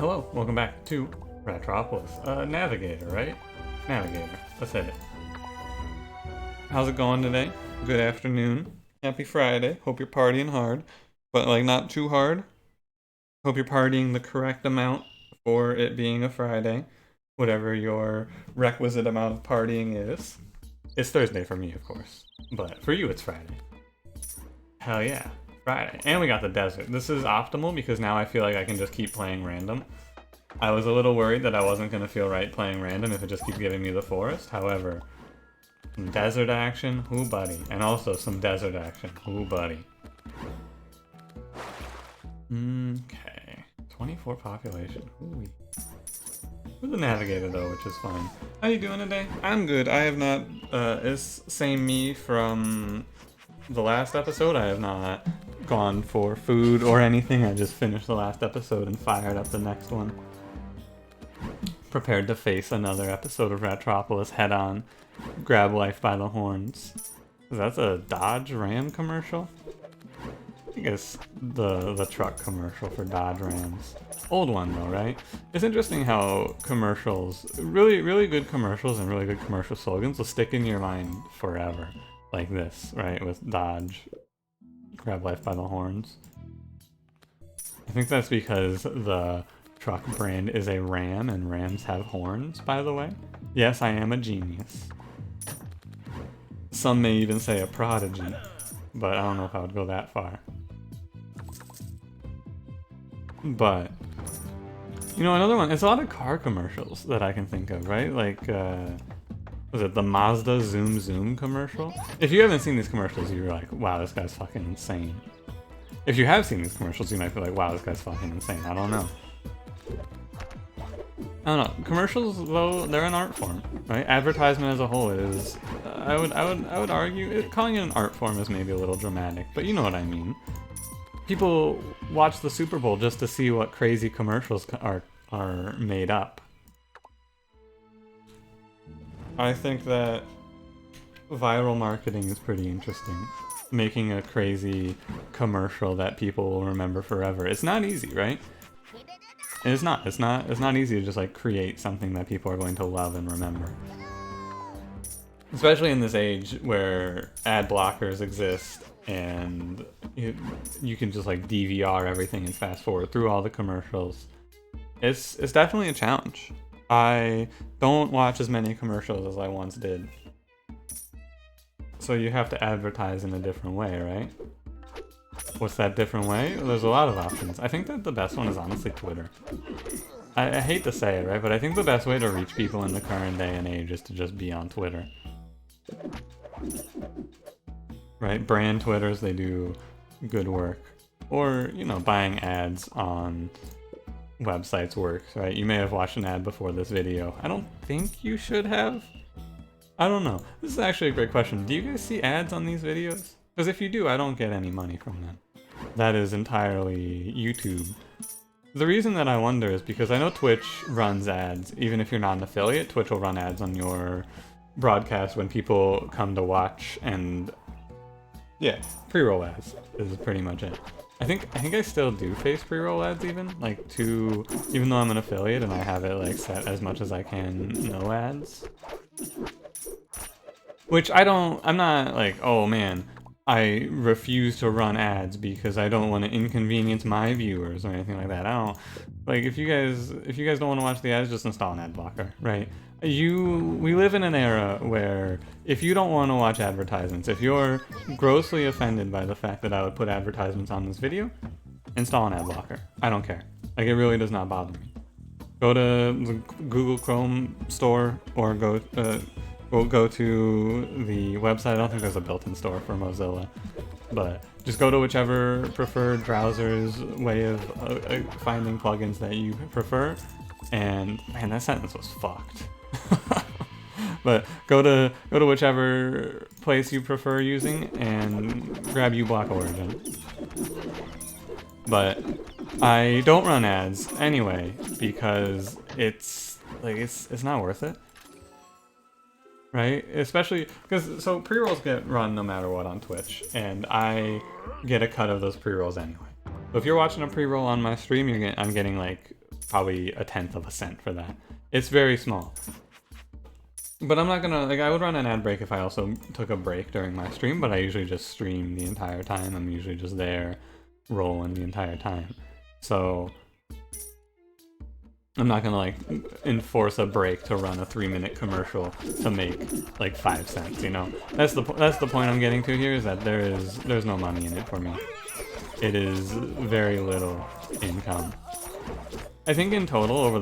Hello, welcome back to Ratropolis. Navigator, right? Navigator. Let's hit it. How's it going today? Good afternoon. Happy Friday. Hope you're partying hard, but like not too hard. Hope you're partying the correct amount for it being a Friday, whatever your requisite amount of partying is. It's Thursday for me, of course, but for you it's Friday. Hell yeah. Friday. And we got the desert. This is optimal because now I feel like I can just keep playing random. I was a little worried that I wasn't going to feel right playing random if it just keeps giving me the forest. However, some desert action, ooh buddy. And also some desert action, ooh buddy. Okay. 24 population, ooh. We're the Navigator though, which is fine. How you doing today? I'm good. I have not, it's same me from the last episode. I have not gone for food or anything. I just finished the last episode and fired up the next one. Prepared to face another episode of Ratropolis head on. Grab life by the horns. That's a Dodge Ram commercial? I think it's the truck commercial for Dodge Rams. Old one though, right? It's interesting how commercials, really good commercials and really good commercial slogans will stick in your mind forever. Like this, right? With Dodge. Grab life by the horns. I think that's because the truck brand is a ram and rams have horns, by the way. Yes, I am a genius. Some may even say a prodigy, but I don't know if I would go that far. But, you know, another one, it's a lot of car commercials that I can think of, right? Like, was it the Mazda Zoom Zoom commercial? If you haven't seen these commercials, you're like, wow, this guy's fucking insane. If you have seen these commercials, you might be like, wow, this guy's fucking insane. I don't know. I don't know. Commercials, though, they're an art form, right? Advertisement as a whole is, I would argue, calling it an art form is maybe a little dramatic, but you know what I mean. People watch the Super Bowl just to see what crazy commercials are made up. I think that viral marketing is pretty interesting. Making a crazy commercial that people will remember forever. It's not easy, right? And it's not easy to just like create something that people are going to love and remember. Especially in this age where ad blockers exist and you can just like DVR everything and fast forward through all the commercials. It's definitely a challenge. I don't watch as many commercials as I once did. So you have to advertise in a different way, right? What's that different way? Well, there's a lot of options. I think that the best one is honestly Twitter. I hate to say it, right? But I think the best way to reach people in the current day and age is to just be on Twitter. Right? Brand Twitters, they do good work. Or, you know, buying ads on websites works, right? You may have watched an ad before this video. I don't think you should have. I don't know. This is actually a great question. Do you guys see ads on these videos? Because if you do, I don't get any money from them. That is entirely YouTube. The reason that I wonder is because I know Twitch runs ads. Even if you're not an affiliate, Twitch will run ads on your broadcast when people come to watch, and yeah, pre-roll ads is pretty much it. I think I still do face pre-roll ads even though I'm an affiliate and I have it like set as much as I can, no ads. Which I'm not like, oh man, I refuse to run ads because I don't want to inconvenience my viewers or anything like that. I don't, like, if you guys don't want to watch the ads, just install an ad blocker, right? We live in an era where if you don't want to watch advertisements, if you're grossly offended by the fact that I would put advertisements on this video, install an ad blocker. I don't care. Like, it really does not bother me. Go to the Google Chrome store or go to the website. I don't think there's a built-in store for Mozilla, but just go to whichever preferred browser's way of finding plugins that you prefer. And man, that sentence was fucked. But go to whichever place you prefer using and grab uBlock Origin. But I don't run ads anyway because it's not worth it. Right? Especially because pre-rolls get run no matter what on Twitch, and I get a cut of those pre-rolls anyway. So if you're watching a pre-roll on my stream, I'm getting like probably 1/10 of a cent for that. It's very small. But I'm not gonna, like, I would run an ad break if I also took a break during my stream, but I usually just stream the entire time. I'm usually just there rolling the entire time. So I'm not gonna like enforce a break to run a 3-minute commercial to make like 5 cents, you know? That's the point I'm getting to here, is that there's no money in it for me. It is very little income. I think in total, over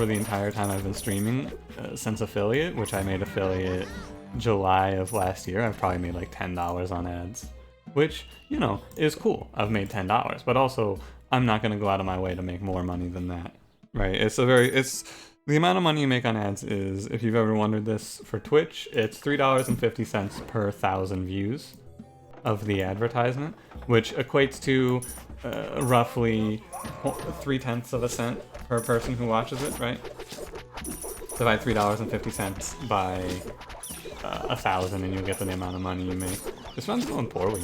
the entire time I've been streaming, since affiliate, which I made affiliate July of last year, I've probably made like $10 on ads, which, you know, is cool. I've made $10, but also I'm not gonna go out of my way to make more money than that, right? It's the amount of money you make on ads is, if you've ever wondered this, for Twitch, it's $3.50 per 1,000 views of the advertisement, which equates to roughly 0.3 of a cent per person who watches it, right? Divide $3.50 by 1,000 and you'll get the amount of money you make. This one's going poorly,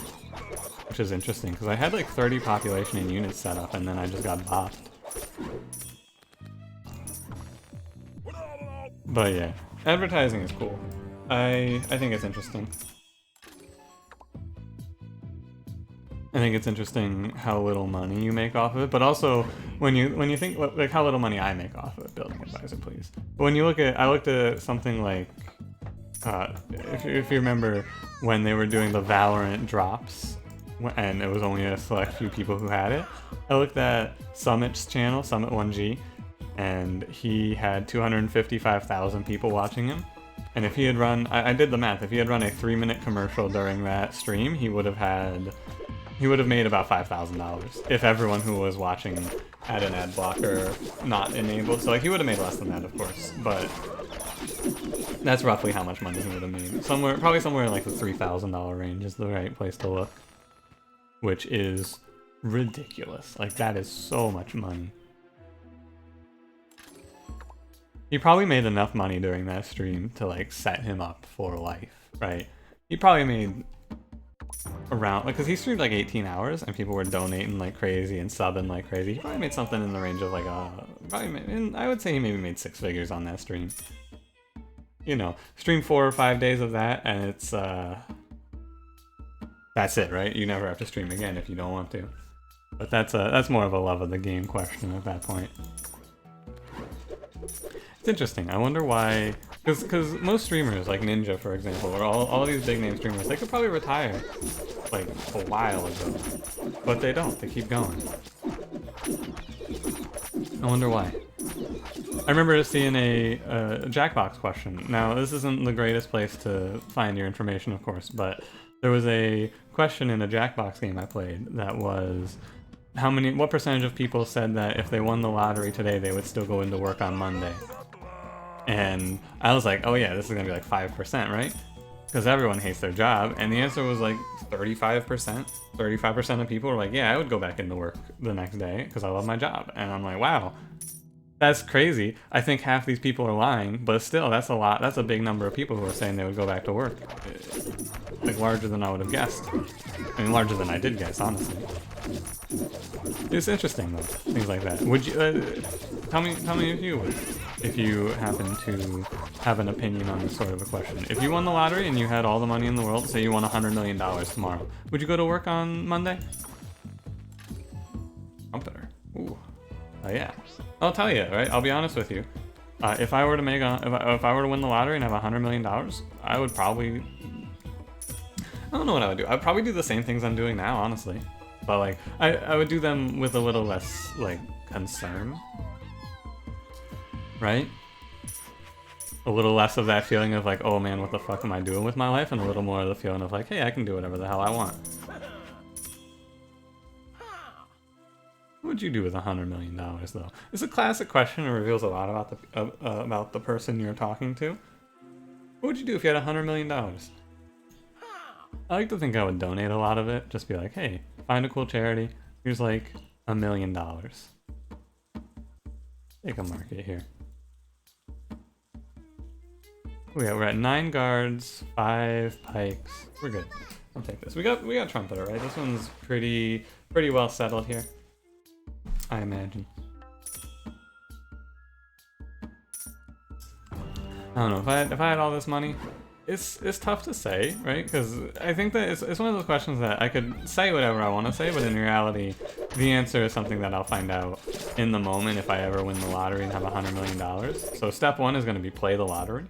which is interesting, because I had like 30 population and units set up and then I just got bopped. But yeah, advertising is cool. I think it's interesting. I think it's interesting how little money you make off of it, but also when you think like how little money I make off of it. Building advisor, please. But when you look at, I looked at something like, if you remember when they were doing the Valorant drops, and it was only a select few people who had it. I looked at Summit's channel, Summit1G, and he had 255,000 people watching him. And if he had run, I did the math, if he had run a 3-minute commercial during that stream, he would have made about $5,000 if everyone who was watching had an ad blocker not enabled. So like he would have made less than that, of course, but that's roughly how much money he would have made. Probably somewhere in like the $3,000 range is the right place to look, which is ridiculous. Like that is so much money. He probably made enough money during that stream to like set him up for life, right? He probably made around, because he streamed like 18 hours and people were donating like crazy and subbing like crazy. He probably made something in the range of like I would say he maybe made 6 figures on that stream. You know, stream 4 or 5 days of that and it's that's it, right? You never have to stream again if you don't want to. But that's more of a love of the game question at that point. It's interesting. I wonder why, because most streamers, like Ninja for example, or all these big name streamers, they could probably retire like a while ago, but they don't. They keep going. I wonder why. I remember seeing a Jackbox question. Now, this isn't the greatest place to find your information, of course, but there was a question in a Jackbox game I played that was, what percentage of people said that if they won the lottery today, they would still go into work on Monday? And I was like, oh yeah, this is gonna be like 5%, right? Because everyone hates their job. And the answer was like 35%. 35% of people were like, yeah, I would go back into work the next day because I love my job. And I'm like, wow, that's crazy. I think half these people are lying, but still, that's a lot. That's a big number of people who are saying they would go back to work. Like larger than I would have guessed. I mean, larger than I did guess, honestly. It's interesting though, things like that. Would you tell me if you would, if you happen to have an opinion on this sort of a question? If you won the lottery and you had all the money in the world, say you won $100 million tomorrow, would you go to work on Monday? Trumpeter. Ooh. Yeah. I'll tell you, right? I'll be honest with you. If I were to make if I were to win the lottery and have $100 million, I would probably, I don't know what I would do. I'd probably do the same things I'm doing now, honestly. But like, I would do them with a little less like concern, right? A little less of that feeling of like, oh man, what the fuck am I doing with my life? And a little more of the feeling of like, hey, I can do whatever the hell I want. What would you do with $100 million though? It's a classic question and reveals a lot about the person you're talking to. What would you do if you had $100 million? I like to think I would donate a lot of it. Just be like, hey, find a cool charity. Here's like $1 million. Take a market here. We're at 9 guards, 5 pikes. We're good. I'll take this. We got Trumpeter, right? This one's pretty well settled here, I imagine. I don't know, if I had all this money, it's tough to say, right? Because I think that it's one of those questions that I could say whatever I want to say, but in reality, the answer is something that I'll find out in the moment if I ever win the lottery and have $100 million. So step 1 is going to be play the lottery,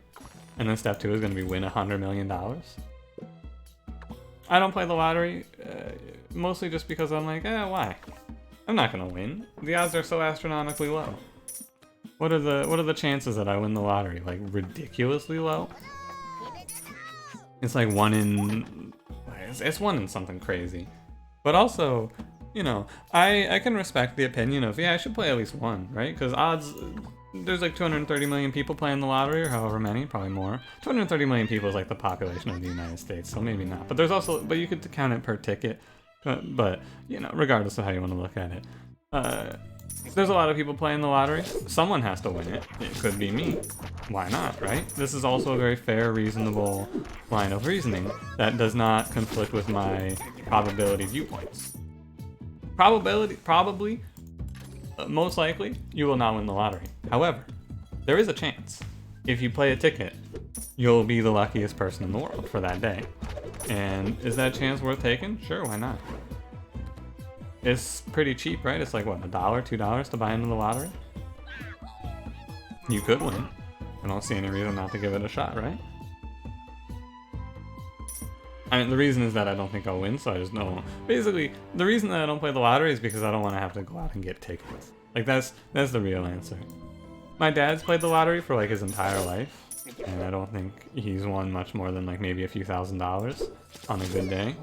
and then step 2 is going to be win $100 million. I don't play the lottery, mostly just because I'm like, why? I'm not going to win. The odds are so astronomically low. What are the chances that I win the lottery? Like, ridiculously low? It's like it's 1 in something crazy. But also, you know, I can respect the opinion of, yeah, I should play at least 1, right? Because odds, there's like 230 million people playing the lottery, or however many, probably more. 230 million people is like the population of the United States, so maybe not. But there's also, but you could count it per ticket. But you know, regardless of how you want to look at it. There's a lot of people playing the lottery. Someone has to win it. It could be me. Why not, right? This is also a very fair, reasonable line of reasoning that does not conflict with my probability viewpoints. Probably, most likely, you will not win the lottery. However, there is a chance. If you play a ticket, you'll be the luckiest person in the world for that day. And is that chance worth taking? Sure, why not? It's pretty cheap, right? It's like, what, $1, $2 to buy into the lottery? You could win. I don't see any reason not to give it a shot, right? I mean, the reason is that I don't think I'll win, so I just don't. Basically, the reason that I don't play the lottery is because I don't want to have to go out and get tickets. Like, that's the real answer. My dad's played the lottery for, like, his entire life, and I don't think he's won much more than, like, maybe a few $1,000s on a good day.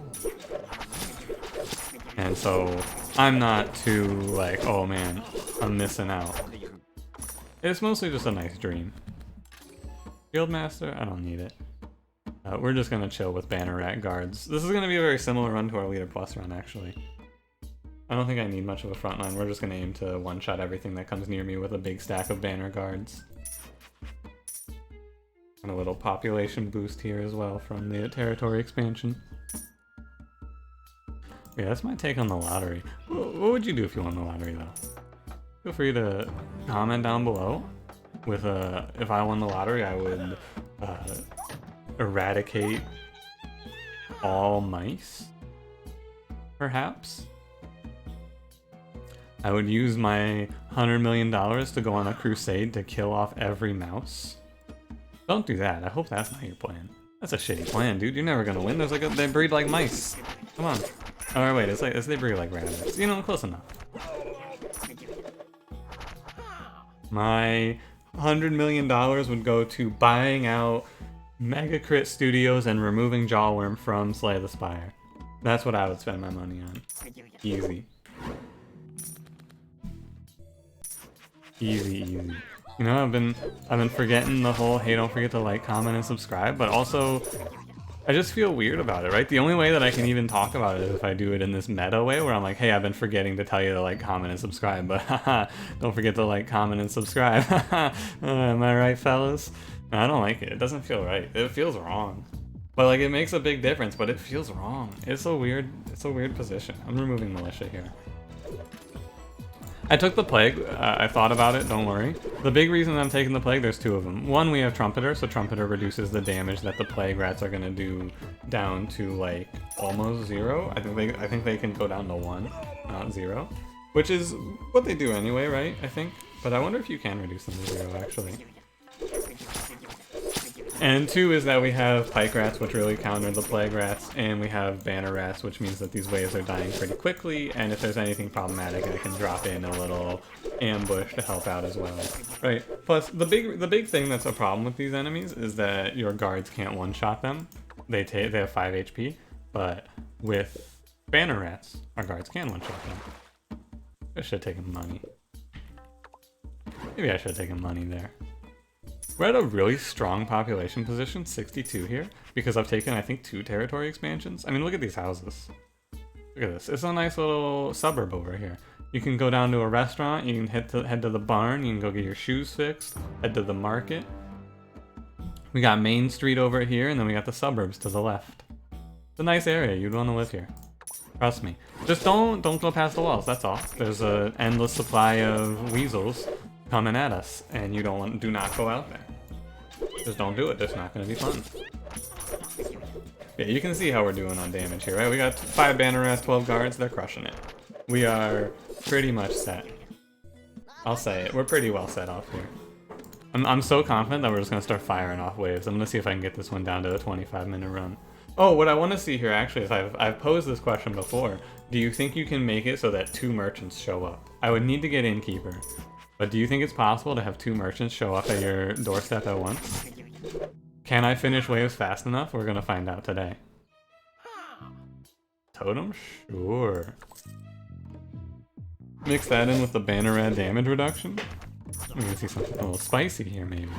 And so, I'm not too, like, oh man, I'm missing out. It's mostly just a nice dream. Fieldmaster? I don't need it. We're just gonna chill with banner rat guards. This is gonna be a very similar run to our Leader Plus run, actually. I don't think I need much of a front line. We're just gonna aim to one-shot everything that comes near me with a big stack of banner guards. And a little population boost here as well from the territory expansion. Yeah, that's my take on the lottery. What would you do if you won the lottery, though? Feel free to comment down below. With if I won the lottery, I would eradicate all mice, perhaps. I would use my $100 million to go on a crusade to kill off every mouse. Don't do that. I hope that's not your plan. That's a shitty plan, dude. You're never gonna win. There's like they breed like mice. Come on. Oh wait, it's they breed like rabbits. You know, close enough. My $100 million would go to buying out Mega Crit Studios and removing Jawworm from Slay the Spire. That's what I would spend my money on. Easy. Easy, easy. You know, I've been forgetting the whole, hey, don't forget to like, comment, and subscribe, but also, I just feel weird about it, right? The only way that I can even talk about it is if I do it in this meta way, where I'm like, hey, I've been forgetting to tell you to like, comment, and subscribe, but haha, don't forget to like, comment, and subscribe. Am I right, fellas? No, I don't like it. It doesn't feel right. It feels wrong. But like, it makes a big difference, but it feels wrong. It's a weird position. I'm removing militia here. I took the plague. I thought about it, don't worry. The big reason I'm taking the plague, there's 2 of them. One, we have Trumpeter, so Trumpeter reduces the damage that the plague rats are gonna do down to like almost 0. I think they can go down to 1, not 0. Which is what they do anyway, right? I think. But I wonder if you can reduce them to 0 actually. And 2 is that we have Pike Rats, which really counter the Plague Rats, and we have Banner Rats, which means that these waves are dying pretty quickly, and if there's anything problematic, I can drop in a little ambush to help out as well. Right. Plus, the big thing that's a problem with these enemies is that your guards can't one-shot them. They have 5 HP, but with Banner Rats, our guards can one-shot them. I should have taken money. Maybe I should have taken money there. We're at a really strong population position, 62 here, because I've taken, I think, 2 territory expansions. I mean, look at these houses. Look at this. It's a nice little suburb over here. You can go down to a restaurant, you can head to the barn, you can go get your shoes fixed, head to the market. We got Main Street over here, and then we got the suburbs to the left. It's a nice area. You'd want to live here. Trust me. Just don't go past the walls, that's all. There's an endless supply of weasels coming at us, and do not go out there. Just don't do it, it's not gonna be fun. Yeah, you can see how we're doing on damage here, right? We got 5 banner rats, 12 guards, they're crushing it. We are pretty much set. I'll say it, we're pretty well set off here. I'm so confident that we're just gonna start firing off waves. I'm gonna see if I can get this one down to a 25-minute run. Oh, what I want to see here actually is I've posed this question before. Do you think you can make it so that 2 merchants show up? I would need to get Innkeeper. But do you think it's possible to have 2 merchants show up at your doorstep at once? Can I finish waves fast enough? We're gonna find out today. Totem? Sure. Mix that in with the banner rat damage reduction. We can see something a little spicy here, maybe.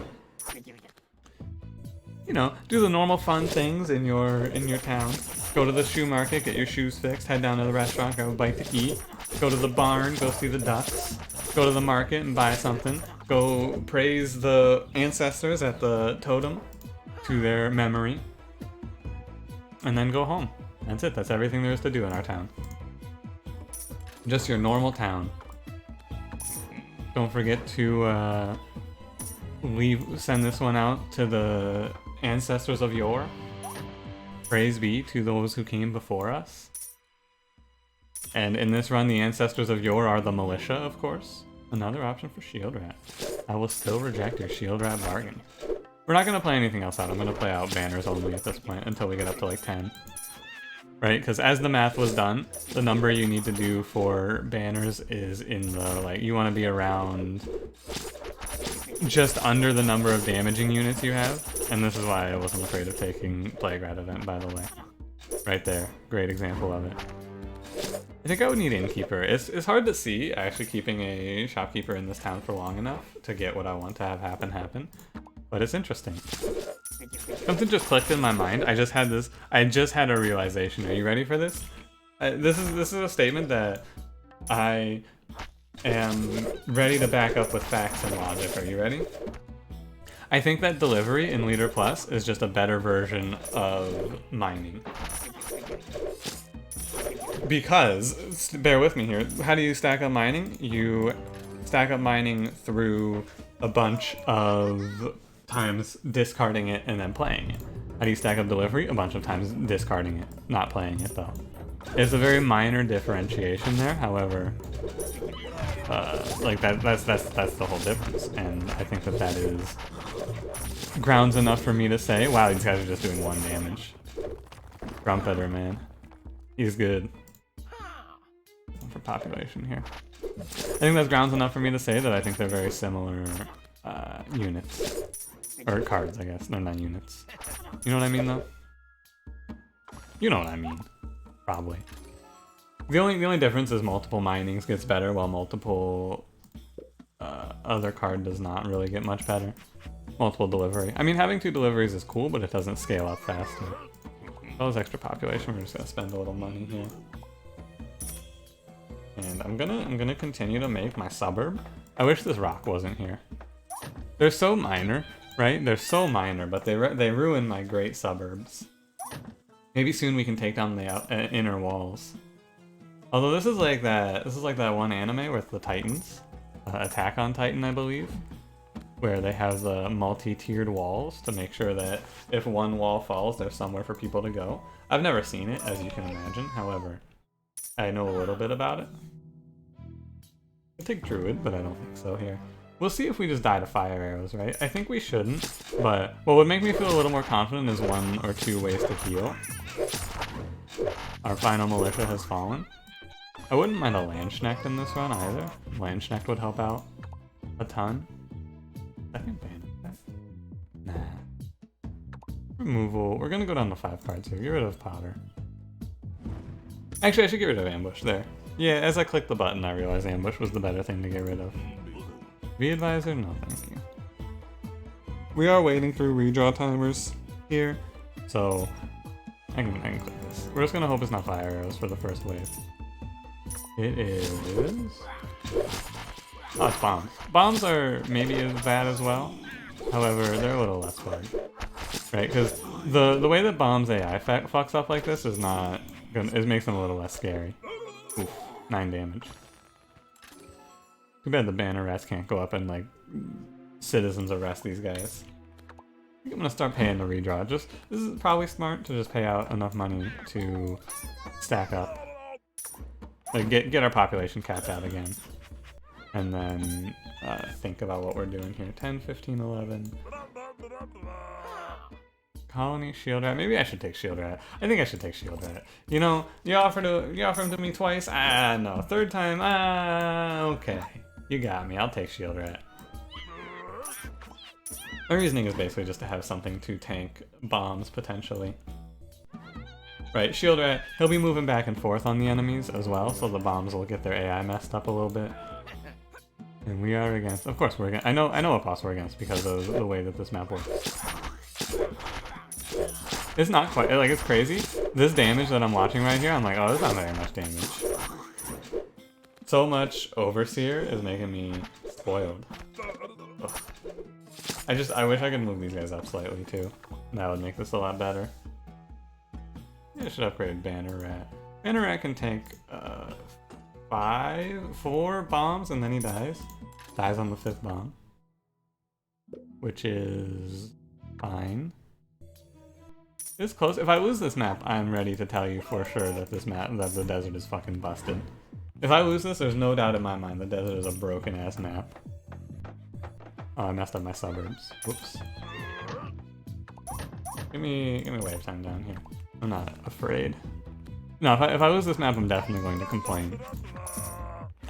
You know, do the normal fun things in your town. Go to the shoe market, get your shoes fixed, head down to the restaurant, grab a bite to eat. Go to the barn, go see the ducks. Go to the market and buy something. Go praise the ancestors at the totem to their memory. And then go home. That's it, that's everything there is to do in our town. Just your normal town. Don't forget to send this one out to the ancestors of yore. Praise be to those who came before us. And in this run, the ancestors of yore are the militia, of course. Another option for Shield Rat. I will still reject your Shield Rat bargain. We're not going to play anything else out. I'm going to play out banners only at this point until we get up to like 10. Right? Because as the math was done, the number you need to do for banners is in the, like, you want to be around just under the number of damaging units you have. And this is why I wasn't afraid of taking Plague Rat event, by the way. Right there. Great example of it. I think I would need Innkeeper. It's hard to see actually keeping a shopkeeper in this town for long enough to get what I want to have happen. But it's interesting. Something just clicked in my mind. I just had a realization. Are you ready for this? This is a statement that I am ready to back up with facts and logic. Are you ready? I think that delivery in Leader Plus is just a better version of mining. Because, bear with me here, how do you stack up mining? You stack up mining through a bunch of times discarding it and then playing it. How do you stack up delivery? A bunch of times discarding it, not playing it though. It's a very minor differentiation there, however, like that's the whole difference, and I think that is grounds enough for me to say, wow, these guys are just doing 1 damage. Grumpeter, man. He's good. For population here. I think that's grounds enough for me to say that I think they're very similar units. Or cards, I guess. They're not units. You know what I mean, though? You know what I mean. Probably. The only difference is multiple minings gets better, while multiple other card does not really get much better. Multiple delivery. I mean, having 2 deliveries is cool, but it doesn't scale up faster. All this extra population, we're just gonna spend a little money here. And I'm gonna continue to make my suburb. I wish this rock wasn't here. They're so minor, right? They're so minor, but they ruin my great suburbs. Maybe soon we can take down the inner walls. Although this is like that one anime with the Titans, Attack on Titan, I believe, where they have the multi-tiered walls to make sure that if one wall falls, there's somewhere for people to go. I've never seen it, as you can imagine. However, I know a little bit about it. I take Druid, but I don't think so here. We'll see if we just die to fire arrows, right? I think we shouldn't, but what would make me feel a little more confident is 1 or 2 ways to heal. Our final militia has fallen. I wouldn't mind a Landsknecht in this run either. Landsknecht would help out a ton. I think ban. Nah. Removal. We're gonna go down to 5 cards here. Get rid of Potter. Actually, I should get rid of Ambush there. Yeah, as I clicked the button, I realized Ambush was the better thing to get rid of. V-Advisor? No, thank you. We are waiting through redraw timers here, so I can click this. We're just gonna hope it's not fire arrows for the first wave. It is... oh, it's bombs. Bombs are maybe as bad as well. However, they're a little less hard. Right? Because the way that bombs AI fucks up like this is not... it makes them a little less scary. Oof, 9 damage. Too bad the banner rats can't go up and, like, citizens arrest these guys. I'm gonna start paying to redraw. This is probably smart to just pay out enough money to stack up. Like get our population capped out again. And then think about what we're doing here. 10, 15, 11. Colony, Shield Rat. Maybe I should take Shield Rat. I think I should take Shield Rat. You know, you offer him to me twice? Ah, no. Third time? Ah, okay. You got me. I'll take Shield Rat. My reasoning is basically just to have something to tank bombs, potentially. Right, Shield Rat, he'll be moving back and forth on the enemies as well, so the bombs will get their AI messed up a little bit. And we are against... Of course we're against... I know what boss we're against because of the way that this map works. It's not quite... Like, it's crazy. This damage that I'm watching right here, I'm like, oh, that's not very much damage. So much Overseer is making me spoiled. Ugh. I wish I could move these guys up slightly, too. That would make this a lot better. I should upgrade Banner Rat. Banner Rat can tank 4 bombs and then he dies. Dies on the 5th bomb. Which is fine. It's close. If I lose this map, I'm ready to tell you for sure that that the desert is fucking busted. If I lose this, there's no doubt in my mind the desert is a broken ass map. Oh, I messed up my suburbs. Whoops. Give me wave time down here. I'm not afraid. No, if I lose this map, I'm definitely going to complain.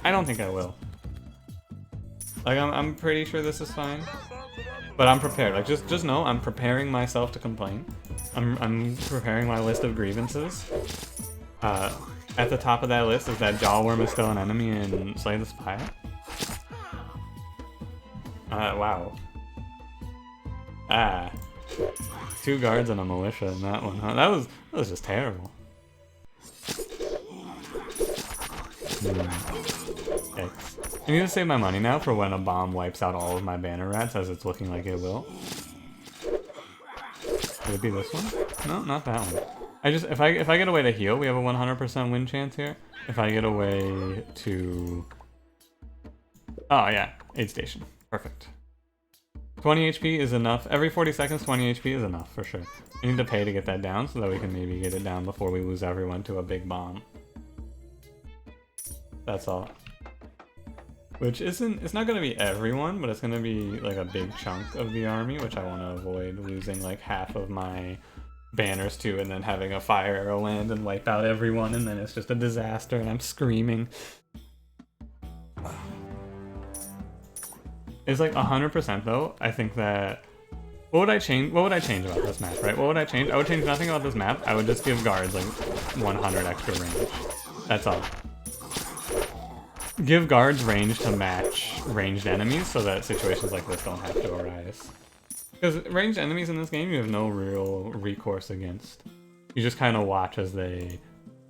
I don't think I will. Like, I'm pretty sure this is fine. But I'm prepared. Like, just know I'm preparing myself to complain. I'm preparing my list of grievances. At the top of that list is that Jawworm is still an enemy in Slay the Spire. Wow. Ah. 2 guards and a militia in that one, huh? That was just terrible. X. I need to save my money now for when a bomb wipes out all of my Banner Rats, as it's looking like it will. Could it be this one? No, not that one. If I get away to heal, we have a 100% win chance here. If I get away to... Oh yeah, aid station. Perfect. 20 HP is enough. Every 40 seconds, 20 HP is enough, for sure. We need to pay to get that down so that we can maybe get it down before we lose everyone to a big bomb. That's all. Which isn't... It's not going to be everyone, but it's going to be like a big chunk of the army, which I want to avoid losing like half of my banners to, and then having a fire arrow land and wipe out everyone, and then it's just a disaster and I'm screaming. It's like 100% though. I think that... What would I change about this map, right? What would I change? I would change nothing about this map. I would just give guards like 100 extra range. That's all. Give guards range to match ranged enemies so that situations like this don't have to arise. Because ranged enemies in this game you have no real recourse against. You just kind of watch as they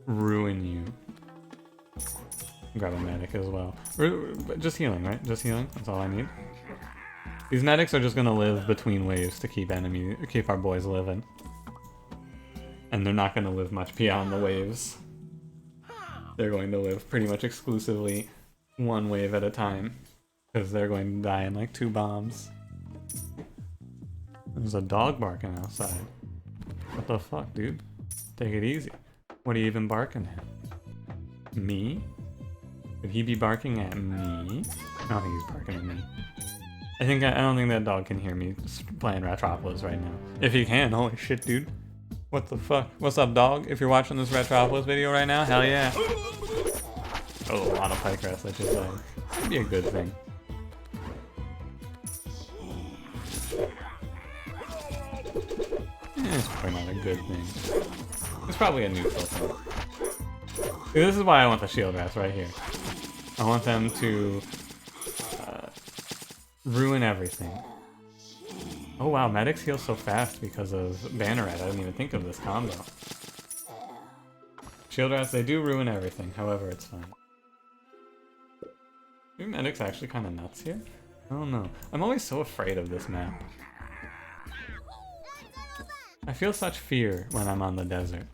ruin you. Grab a medic as well. Just healing, right? Just healing. That's all I need. These medics are just gonna live between waves to keep our boys living. And they're not gonna live much beyond the waves. They're going to live pretty much exclusively 1 wave at a time. Because they're going to die in like 2 bombs. There's a dog barking outside. What the fuck, dude? Take it easy. What are you even barking at? Me? Could he be barking at me? I don't think he's barking at me. I don't think that dog can hear me playing Ratropolis right now. If he can, holy shit, dude. What the fuck? What's up, dog? If you're watching this Ratropolis video right now, hell yeah. Oh, a lot of pike rest, I should say. That'd be a good thing. It's probably not a good thing. It's probably a neutral thing. See, this is why I want the shield rats right here. I want them to ruin everything. Oh wow, medics heal so fast because of Banner Rat. I didn't even think of this combo. Shield rats, they do ruin everything. However, it's fine. Are medics actually kind of nuts here? I don't know. I'm always so afraid of this map. I feel such fear when I'm on the desert.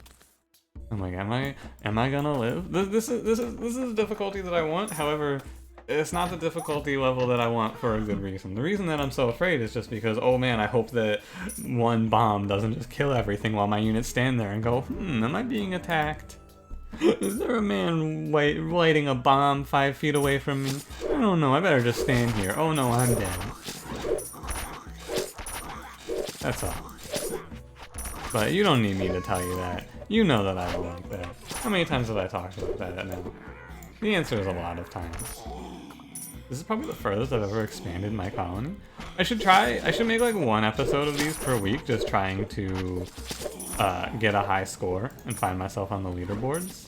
I'm like, am I gonna live? This is a difficulty that I want. However, it's not the difficulty level that I want for a good reason. The reason that I'm so afraid is just because, oh man, I hope that one bomb doesn't just kill everything while my units stand there and go, am I being attacked? Is there a man lighting a bomb 5 feet away from me? I don't know, I better just stand here. Oh no, I'm dead. That's all. But you don't need me to tell you that. You know that I don't like that. How many times have I talked about that now? The answer is a lot of times. This is probably the furthest I've ever expanded my colony. I should make like 1 episode of these per week, just trying to get a high score and find myself on the leaderboards.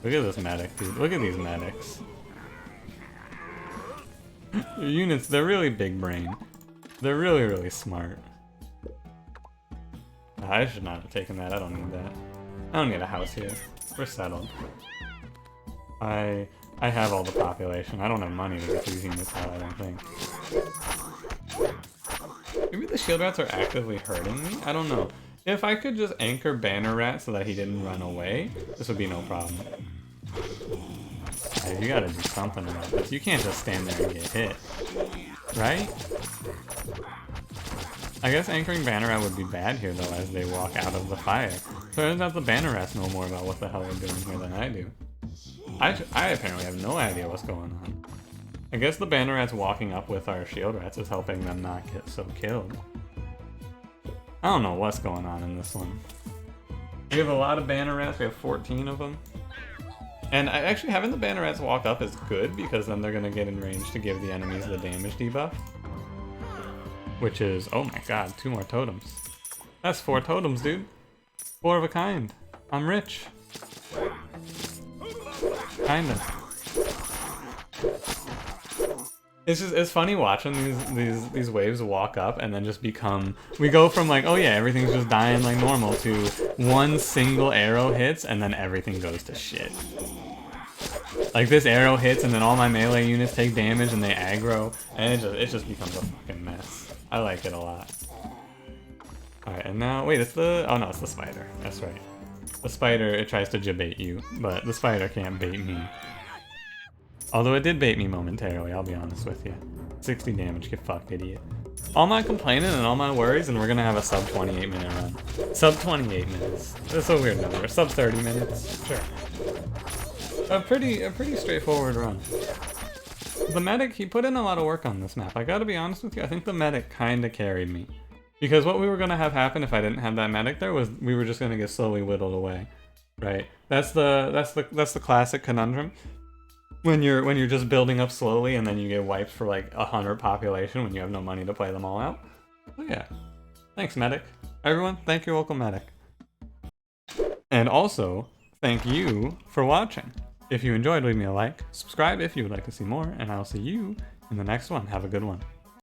Look at this medic, dude. Look at these medics. Your units, they're really big brain. They're really, really smart. I should not have taken that. I don't need that. I don't need a house here. We're settled. I have all the population. I don't have money to get these units out, I don't think. Maybe the shield rats are actively hurting me? I don't know. If I could just anchor Banner Rat so that he didn't run away, this would be no problem. Hey, you gotta do something about this. You can't just stand there and get hit. Right? I guess anchoring Banner Rat would be bad here though as they walk out of the fire. So turns out the Banner Rats know more about what the hell they're doing here than I do. I apparently have no idea what's going on. I guess the Banner Rats walking up with our Shield Rats is helping them not get so killed. I don't know what's going on in this one. We have a lot of Banner Rats, we have 14 of them. And actually having the Banner Rats walk up is good because then they're going to get in range to give the enemies the damage debuff. Which is, oh my god, 2 more totems. That's 4 totems, dude. 4 of a kind. I'm rich. Kinda. It's funny watching these waves walk up and then just become, we go from like, oh yeah, everything's just dying like normal to 1 single arrow hits and then everything goes to shit. Like this arrow hits and then all my melee units take damage and they aggro and it just becomes a fucking mess. I like it a lot. Alright, and now, wait, it's the, oh no, it's the spider. That's right. The spider, it tries to jabait you, but the spider can't bait me. Although it did bait me momentarily, I'll be honest with you. 60 damage, get fucked, idiot. All my complaining and all my worries, and we're gonna have a sub 28 minute run. Sub 28 minutes. That's a weird number. Sub 30 minutes. Sure. A pretty straightforward run. The medic, he put in a lot of work on this map. I gotta be honest with you, I think the medic kinda carried me. Because what we were gonna have happen if I didn't have that medic there was we were just gonna get slowly whittled away. Right? That's the classic conundrum. When you're just building up slowly and then you get wiped for like 100 population when you have no money to play them all out. So yeah. Thanks, medic. Everyone, thank your local medic. And also, thank you for watching. If you enjoyed, leave me a like, subscribe if you would like to see more, and I'll see you in the next one. Have a good one.